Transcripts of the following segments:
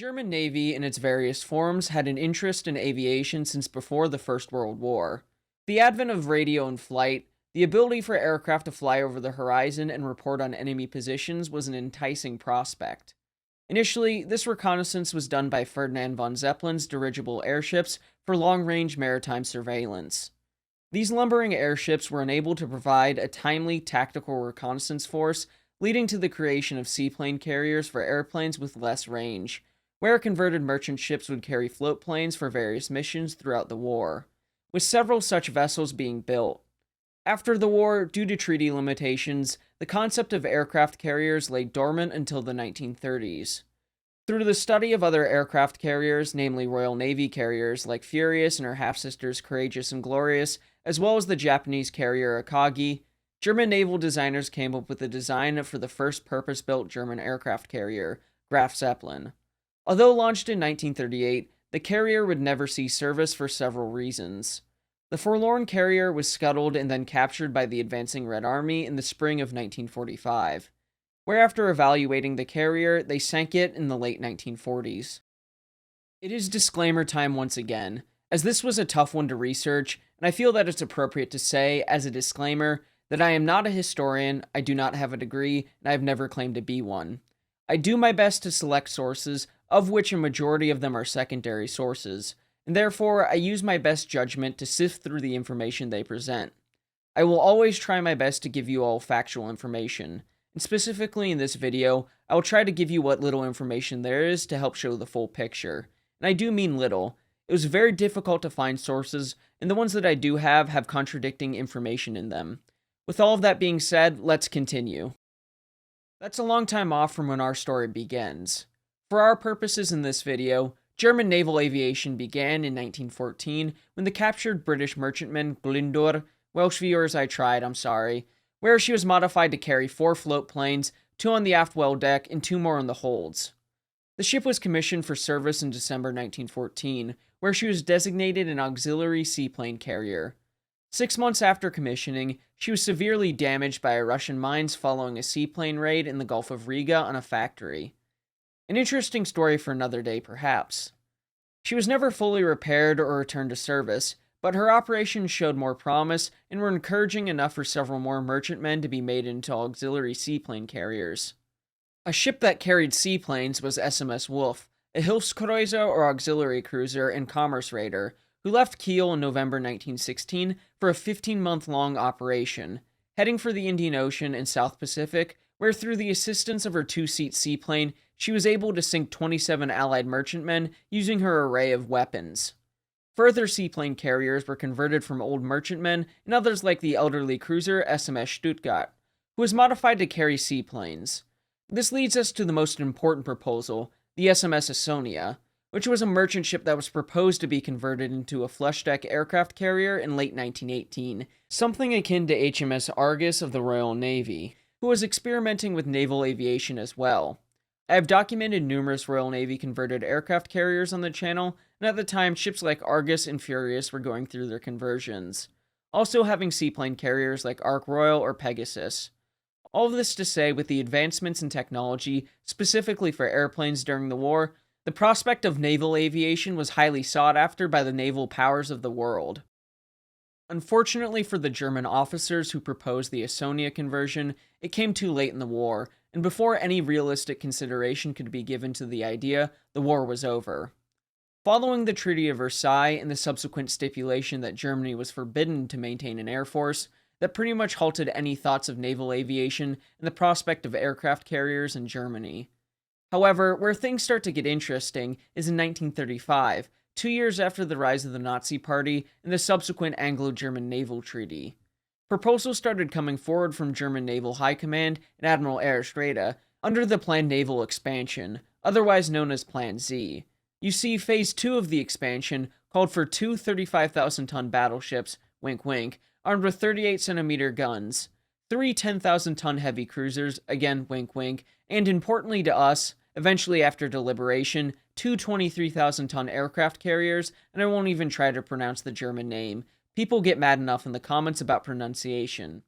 German Navy, in its various forms, had an interest in aviation since before the First World War. The advent of radio in flight, the ability for aircraft to fly over the horizon and report on enemy positions, was an enticing prospect. Initially, this reconnaissance was done by Ferdinand von Zeppelin's dirigible airships for long-range maritime surveillance. These lumbering airships were enabled to provide a timely tactical reconnaissance force, leading to the creation of seaplane carriers for airplanes with less range, where converted merchant ships would carry float planes for various missions throughout the war, with several such vessels being built. After the war, due to treaty limitations, the concept of aircraft carriers lay dormant until the 1930s. Through the study of other aircraft carriers, namely Royal Navy carriers like Furious and her half-sisters Courageous and Glorious, as well as the Japanese carrier Akagi, German naval designers came up with a design for the first purpose-built German aircraft carrier, Graf Zeppelin. Although launched in 1938, the carrier would never see service for several reasons. The forlorn carrier was scuttled and then captured by the advancing Red Army in the spring of 1945, where after evaluating the carrier, they sank it in the late 1940s. It is disclaimer time once again, as this was a tough one to research, and I feel that it's appropriate to say, as a disclaimer, that I am not a historian, I do not have a degree, and I have never claimed to be one. I do my best to select sources, of which a majority of them are secondary sources, and therefore I use my best judgment to sift through the information they present. I will always try my best to give you all factual information, and specifically in this video, I will try to give you what little information there is to help show the full picture. And I do mean little. It was very difficult to find sources, and the ones that I do have contradicting information in them. With all of that being said, let's continue. That's a long time off from when our story begins. For our purposes in this video, German naval aviation began in 1914 when the captured British merchantman Glyndŵr, Welsh viewers I tried, I'm sorry, where she was modified to carry 4 float planes, 2 on the aft well deck and 2 more on the holds. The ship was commissioned for service in December 1914, where she was designated an auxiliary seaplane carrier. 6 months after commissioning, she was severely damaged by Russian mines following a seaplane raid in the Gulf of Riga on a factory. An interesting story for another day, perhaps. She was never fully repaired or returned to service, but her operations showed more promise and were encouraging enough for several more merchantmen to be made into auxiliary seaplane carriers. A ship that carried seaplanes was SMS Wolf, a Hilfskreuzer or auxiliary cruiser and commerce raider, who left Kiel in November 1916 for a 15-month-long operation, heading for the Indian Ocean and South Pacific, where through the assistance of her 2-seat seaplane, she was able to sink 27 Allied merchantmen using her array of weapons. Further seaplane carriers were converted from old merchantmen and others like the elderly cruiser SMS Stuttgart, who was modified to carry seaplanes. This leads us to the most important proposal, the SMS Estonia, which was a merchant ship that was proposed to be converted into a flush-deck aircraft carrier in late 1918, something akin to HMS Argus of the Royal Navy, who was experimenting with naval aviation as well. I have documented numerous Royal Navy converted aircraft carriers on the channel, and at the time, ships like Argus and Furious were going through their conversions, also having seaplane carriers like Ark Royal or Pegasus. All of this to say, with the advancements in technology, specifically for airplanes during the war, the prospect of naval aviation was highly sought after by the naval powers of the world. Unfortunately for the German officers who proposed the Estonia conversion, it came too late in the war, and before any realistic consideration could be given to the idea, the war was over. Following the Treaty of Versailles and the subsequent stipulation that Germany was forbidden to maintain an air force, that pretty much halted any thoughts of naval aviation and the prospect of aircraft carriers in Germany. However, where things start to get interesting is in 1935, 2 years after the rise of the Nazi Party and the subsequent Anglo-German Naval Treaty. Proposals started coming forward from German Naval High Command and Admiral Erich Raeder under the planned naval expansion, otherwise known as Plan Z. You see, Phase 2 of the expansion called for 2 35,000-ton battleships, wink wink, armed with 38-centimeter guns, 3 10,000-ton heavy cruisers, again wink wink, and importantly to us, eventually after deliberation, 2 23,000-ton aircraft carriers, and I won't even try to pronounce the German name. People get mad enough in the comments about pronunciation.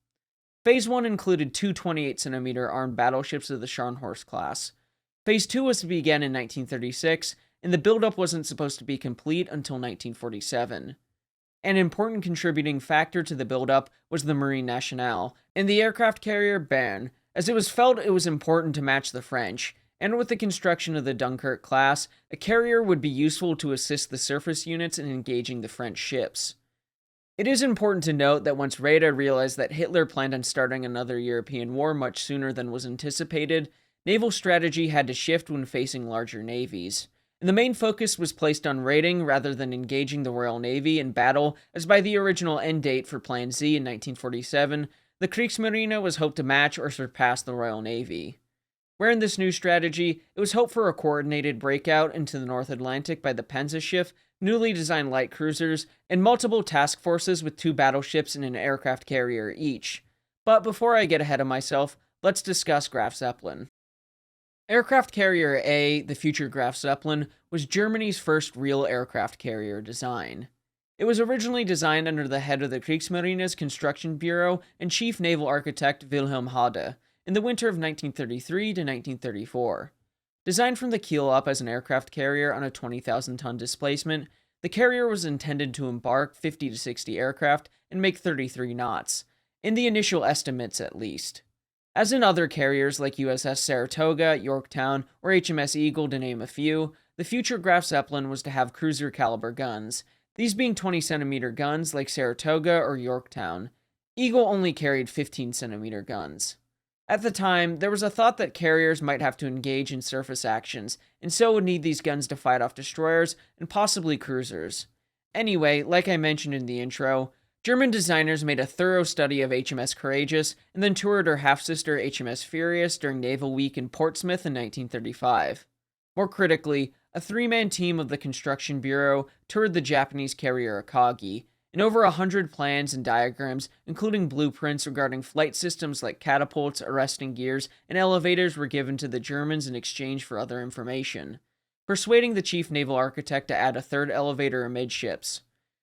Phase 1 included 2 28-centimeter armed battleships of the Scharnhorst class. Phase 2 was to begin in 1936, and the buildup wasn't supposed to be complete until 1947. An important contributing factor to the buildup was the Marine Nationale, and the aircraft carrier Bern, as it was felt it was important to match the French, and with the construction of the Dunkirk class, a carrier would be useful to assist the surface units in engaging the French ships. It is important to note that once Raeda realized that Hitler planned on starting another European war much sooner than was anticipated, naval strategy had to shift when facing larger navies. And the main focus was placed on raiding rather than engaging the Royal Navy in battle, as by the original end date for Plan Z in 1947, the Kriegsmarine was hoped to match or surpass the Royal Navy. Where in this new strategy, it was hoped for a coordinated breakout into the North Atlantic by the Panzerschiff, newly designed light cruisers, and multiple task forces with 2 battleships and an aircraft carrier each. But before I get ahead of myself, let's discuss Graf Zeppelin. Aircraft Carrier A, the future Graf Zeppelin, was Germany's first real aircraft carrier design. It was originally designed under the head of the Kriegsmarine's Construction Bureau and chief naval architect Wilhelm Hade in the winter of 1933 to 1934. Designed from the keel up as an aircraft carrier on a 20,000-ton displacement, the carrier was intended to embark 50 to 60 aircraft and make 33 knots, in the initial estimates at least. As in other carriers like USS Saratoga, Yorktown, or HMS Eagle to name a few, the future Graf Zeppelin was to have cruiser-caliber guns, these being 20cm guns like Saratoga or Yorktown. Eagle only carried 15cm guns. At the time, there was a thought that carriers might have to engage in surface actions, and so would need these guns to fight off destroyers and possibly cruisers. Anyway, like I mentioned in the intro, German designers made a thorough study of HMS Courageous and then toured her half-sister HMS Furious during Naval Week in Portsmouth in 1935. More critically, a 3-man team of the Construction Bureau toured the Japanese carrier Akagi, and over 100 plans and diagrams, including blueprints regarding flight systems like catapults, arresting gears, and elevators were given to the Germans in exchange for other information, persuading the chief naval architect to add a 3rd elevator amidships.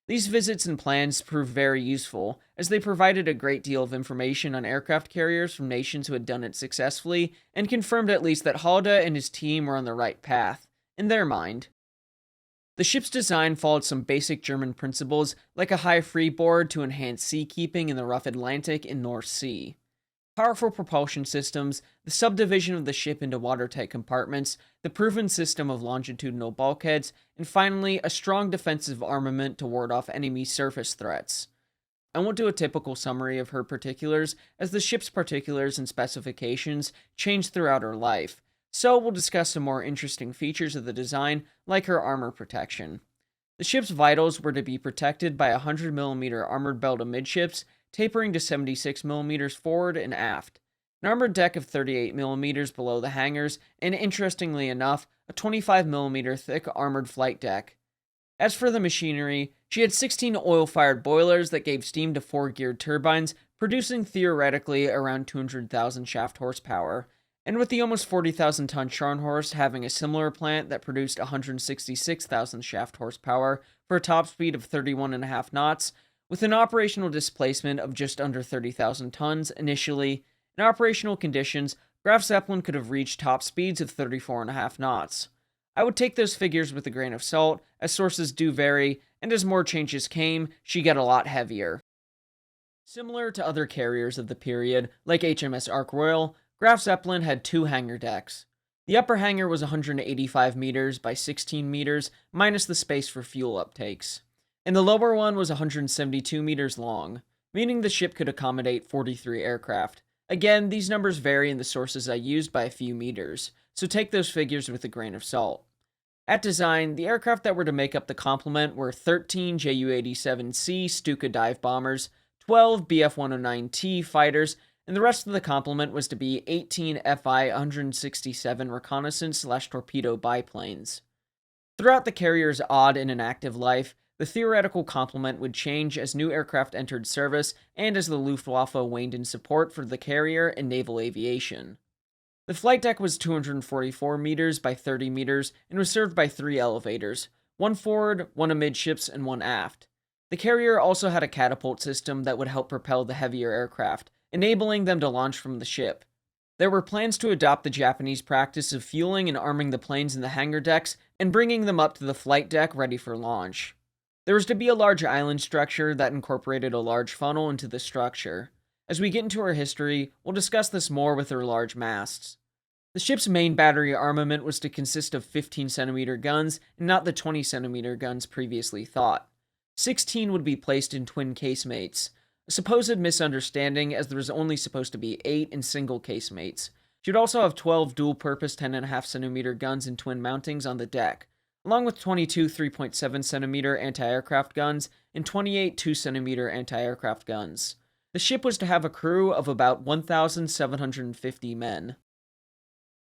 These visits and plans proved very useful, as they provided a great deal of information on aircraft carriers from nations who had done it successfully, and confirmed at least that Halde and his team were on the right path, in their mind. The ship's design followed some basic German principles, like a high freeboard to enhance seakeeping in the rough Atlantic and North Sea. Powerful propulsion systems, the subdivision of the ship into watertight compartments, the proven system of longitudinal bulkheads, and finally, a strong defensive armament to ward off enemy surface threats. I won't do a typical summary of her particulars, as the ship's particulars and specifications changed throughout her life, so we'll discuss some more interesting features of the design, like her armor protection. The ship's vitals were to be protected by a 100mm armored belt amidships, tapering to 76mm forward and aft, an armored deck of 38mm below the hangars, and interestingly enough, a 25mm thick armored flight deck. As for the machinery, she had 16 oil-fired boilers that gave steam to 4-geared turbines, producing theoretically around 200,000 shaft horsepower, and with the almost 40,000-ton Scharnhorst having a similar plant that produced 166,000 shaft horsepower for a top speed of 31.5 knots, with an operational displacement of just under 30,000 tons initially. In operational conditions, Graf Zeppelin could have reached top speeds of 34.5 knots. I would take those figures with a grain of salt, as sources do vary, and as more changes came, she got a lot heavier. Similar to other carriers of the period, like HMS Ark Royal, Graf Zeppelin had 2 hangar decks. The upper hangar was 185 meters by 16 meters, minus the space for fuel uptakes. And the lower one was 172 meters long, meaning the ship could accommodate 43 aircraft. Again, these numbers vary in the sources I used by a few meters, so take those figures with a grain of salt. At design, the aircraft that were to make up the complement were 13 Ju-87C Stuka dive bombers, 12 Bf-109T fighters, and the rest of the complement was to be 18 Fi-167 reconnaissance/torpedo biplanes. Throughout the carrier's odd and inactive life, the theoretical complement would change as new aircraft entered service and as the Luftwaffe waned in support for the carrier and naval aviation. The flight deck was 244 meters by 30 meters and was served by 3 elevators, 1 forward, 1 amidships, and 1 aft. The carrier also had a catapult system that would help propel the heavier aircraft, enabling them to launch from the ship. There were plans to adopt the Japanese practice of fueling and arming the planes in the hangar decks and bringing them up to the flight deck ready for launch. There was to be a large island structure that incorporated a large funnel into the structure. As we get into her history, we'll discuss this more with her large masts. The ship's main battery armament was to consist of 15cm guns and not the 20cm guns previously thought. 16 would be placed in twin casemates, a supposed misunderstanding as there was only supposed to be 8 in single casemates. She would also have 12 dual-purpose 10.5cm guns in twin mountings on the deck, along with 22 3.7cm anti-aircraft guns and 28 2cm anti-aircraft guns. The ship was to have a crew of about 1,750 men.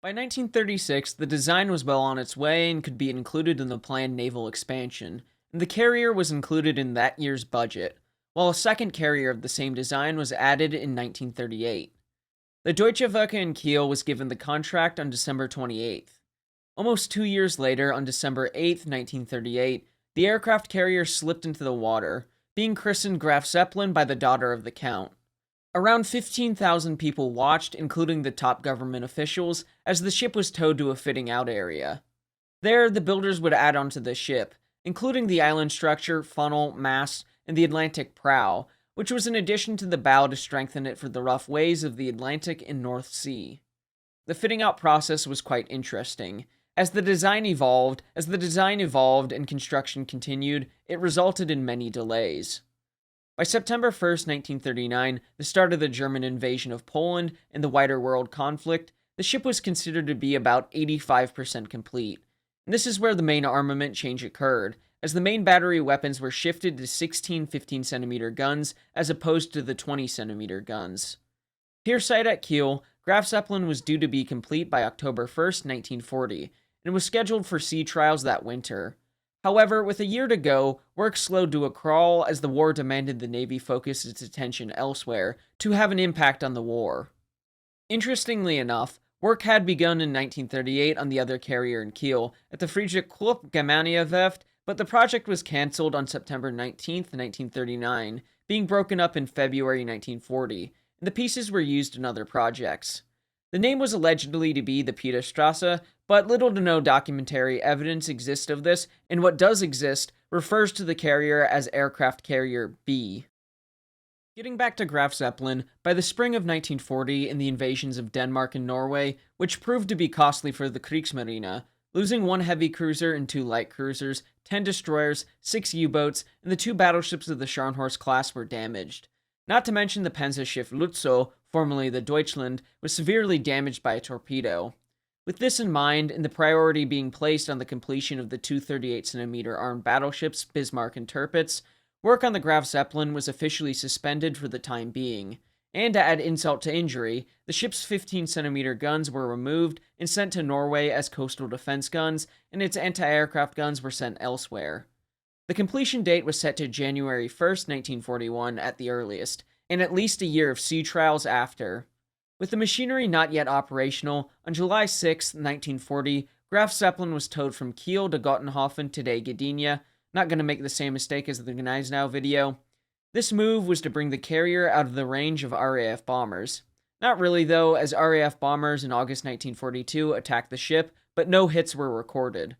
By 1936, the design was well on its way and could be included in the planned naval expansion, and the carrier was included in that year's budget, while a second carrier of the same design was added in 1938. The Deutsche Werke in Kiel was given the contract on December 28th. Almost 2 years later, on December 8, 1938, the aircraft carrier slipped into the water, being christened Graf Zeppelin by the daughter of the Count. Around 15,000 people watched, including the top government officials, as the ship was towed to a fitting out area. There, the builders would add onto the ship, including the island structure, funnel, mast, and the Atlantic prow, which was in addition to the bow to strengthen it for the rough ways of the Atlantic and North Sea. The fitting out process was quite interesting. As the design evolved and construction continued, it resulted in many delays. By September 1st, 1939, the start of the German invasion of Poland and the wider world conflict, the ship was considered to be about 85% complete. And this is where the main armament change occurred, as the main battery weapons were shifted to 16 15cm guns as opposed to the 20cm guns. Pier site at Kiel, Graf Zeppelin was due to be complete by October 1st, 1940, and was scheduled for sea trials that winter. However, with a year to go, work slowed to a crawl as the war demanded the Navy focus its attention elsewhere to have an impact on the war. Interestingly enough, work had begun in 1938 on the other carrier in Kiel, at the Friedrich Krupp Germania Werft, but the project was cancelled on September 19, 1939, being broken up in February 1940, and the pieces were used in other projects. The name was allegedly to be the Peterstrasse, but little to no documentary evidence exists of this, and what does exist refers to the carrier as Aircraft Carrier B. Getting back to Graf Zeppelin, by the spring of 1940 and the invasions of Denmark and Norway, which proved to be costly for the Kriegsmarine, losing 1 heavy cruiser and 2 light cruisers, 10 destroyers, 6 U-boats, and the 2 battleships of the Scharnhorst class were damaged. Not to mention the Panzerschiff Lützow, formerly the Deutschland, was severely damaged by a torpedo. With this in mind, and the priority being placed on the completion of the 2 38cm armed battleships Bismarck and Tirpitz, work on the Graf Zeppelin was officially suspended for the time being. And to add insult to injury, the ship's 15cm guns were removed and sent to Norway as coastal defense guns, and its anti-aircraft guns were sent elsewhere. The completion date was set to January 1st, 1941 at the earliest, and at least a year of sea trials after. With the machinery not yet operational, on July 6, 1940, Graf Zeppelin was towed from Kiel to Gottenhofen, today Gdynia. Not going to make the same mistake as the Gneisenau video. This move was to bring the carrier out of the range of RAF bombers. Not really though, as RAF bombers in August 1942 attacked the ship, but no hits were recorded.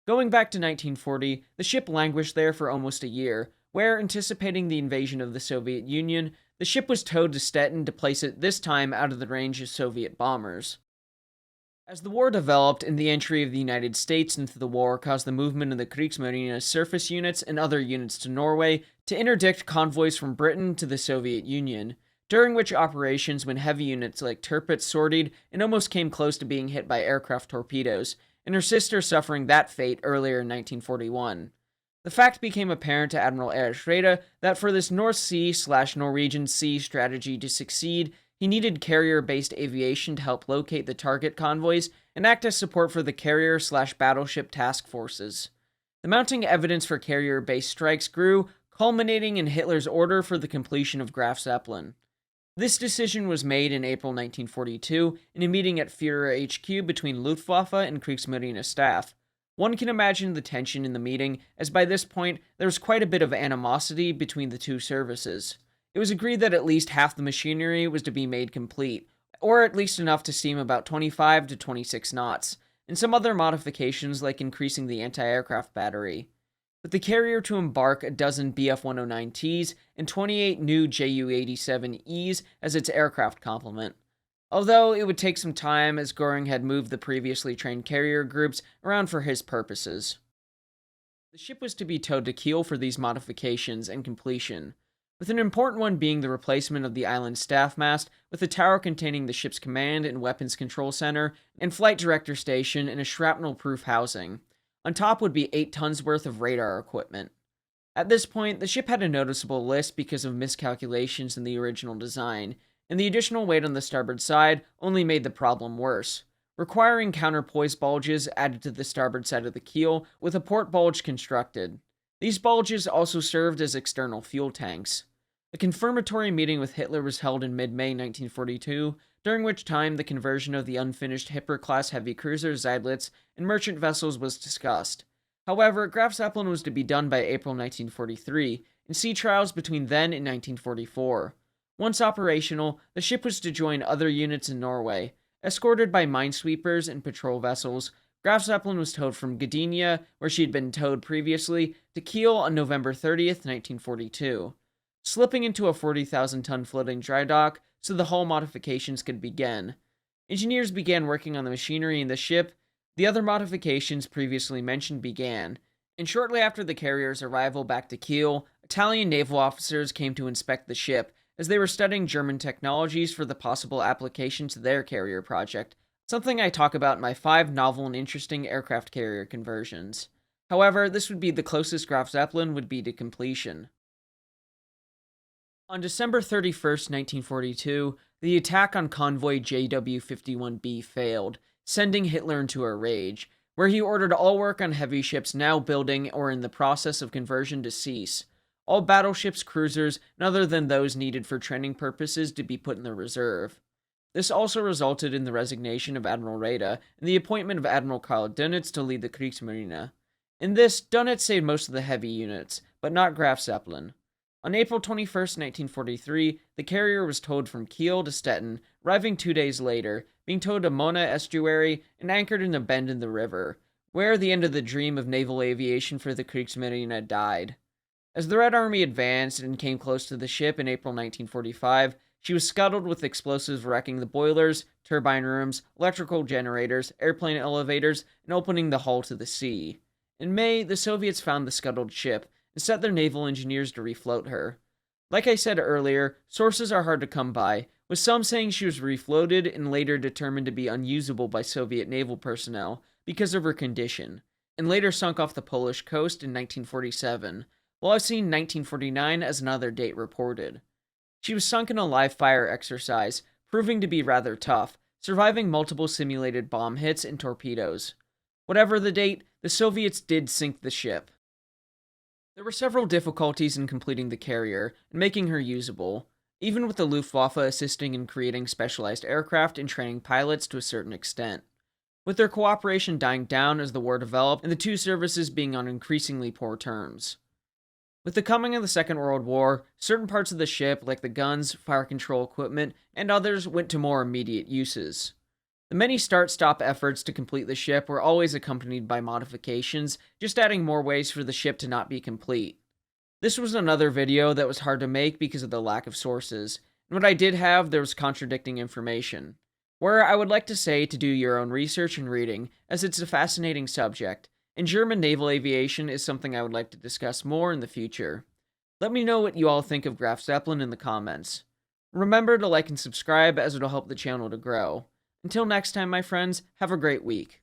Going back to 1940, the ship languished there for almost a year, where, anticipating the invasion of the Soviet Union, the ship was towed to Stettin to place it this time out of the range of Soviet bombers. As the war developed and the entry of the United States into the war caused the movement of the Kriegsmarine surface units and other units to Norway to interdict convoys from Britain to the Soviet Union, during which operations when heavy units like Tirpitz sortied and almost came close to being hit by aircraft torpedoes, and her sister suffering that fate earlier in 1941. The fact became apparent to Admiral Erich Raeder that for this North Sea/Norwegian Sea strategy to succeed, he needed carrier-based aviation to help locate the target convoys and act as support for the carrier/battleship task forces. The mounting evidence for carrier-based strikes grew, culminating in Hitler's order for the completion of Graf Zeppelin. This decision was made in April 1942 in a meeting at Führer HQ between Luftwaffe and Kriegsmarine staff. One can imagine the tension in the meeting, as by this point there was quite a bit of animosity between the two services. It was agreed that at least half the machinery was to be made complete, or at least enough to seem about 25 to 26 knots, and some other modifications like increasing the anti-aircraft battery. With the carrier to embark a dozen Bf-109Ts and 28 new Ju-87Es as its aircraft complement. Although it would take some time as Goring had moved the previously trained carrier groups around for his purposes. The ship was to be towed to Kiel for these modifications and completion, with an important one being the replacement of the island staff mast with a tower containing the ship's command and weapons control center and flight director station and a shrapnel-proof housing. On top would be 8 tons worth of radar equipment. At this point, the ship had a noticeable list because of miscalculations in the original design, and the additional weight on the starboard side only made the problem worse, requiring counterpoise bulges added to the starboard side of the keel with a port bulge constructed. These bulges also served as external fuel tanks. A confirmatory meeting with Hitler was held in mid-May 1942, during which time the conversion of the unfinished Hipper-class heavy cruisers, Zeidlitz, and merchant vessels was discussed. However, Graf Zeppelin was to be done by April 1943, and sea trials between then and 1944. Once operational, the ship was to join other units in Norway. Escorted by minesweepers and patrol vessels, Graf Zeppelin was towed from Gdynia, where she had been towed previously, to Kiel on November 30th, 1942. Slipping into a 40,000-ton floating dry dock so the hull modifications could begin. Engineers began working on the machinery in the ship. The other modifications previously mentioned began, and shortly after the carrier's arrival back to Kiel, Italian naval officers came to inspect the ship as they were studying German technologies for the possible application to their carrier project, something I talk about in my 5 novel and interesting aircraft carrier conversions. However, this would be the closest Graf Zeppelin would be to completion. On December 31st, 1942, the attack on convoy JW-51B failed, sending Hitler into a rage, where he ordered all work on heavy ships now building or in the process of conversion to cease. All battleships, cruisers, and other than those needed for training purposes to be put in the reserve. This also resulted in the resignation of Admiral Raeda and the appointment of Admiral Karl Dönitz to lead the Kriegsmarine. In this, Dönitz saved most of the heavy units, but not Graf Zeppelin. On April 21st, 1943, the carrier was towed from Kiel to Stettin, arriving 2 days later, being towed to Mona estuary and anchored in a bend in the river, where the end of the dream of naval aviation for the Kriegsmarine died. As the Red Army advanced and came close to the ship in April 1945, she was scuttled with explosives wrecking the boilers, turbine rooms, electrical generators, airplane elevators, and opening the hull to the sea. In May, the Soviets found the scuttled ship and set their naval engineers to refloat her. Like I said earlier, sources are hard to come by, with some saying she was refloated and later determined to be unusable by Soviet naval personnel because of her condition, and later sunk off the Polish coast in 1947, while I've seen 1949 as another date reported. She was sunk in a live fire exercise, proving to be rather tough, surviving multiple simulated bomb hits and torpedoes. Whatever the date, the Soviets did sink the ship. There were several difficulties in completing the carrier and making her usable, even with the Luftwaffe assisting in creating specialized aircraft and training pilots to a certain extent, with their cooperation dying down as the war developed and the two services being on increasingly poor terms. With the coming of the Second World War, certain parts of the ship, like the guns, fire control equipment, and others, went to more immediate uses. The many start-stop efforts to complete the ship were always accompanied by modifications, just adding more ways for the ship to not be complete. This was another video that was hard to make because of the lack of sources, and what I did have, there was contradicting information. Where I would like to say to do your own research and reading, as it's a fascinating subject, and German naval aviation is something I would like to discuss more in the future. Let me know what you all think of Graf Zeppelin in the comments. Remember to like and subscribe as it'll help the channel to grow. Until next time, my friends, have a great week.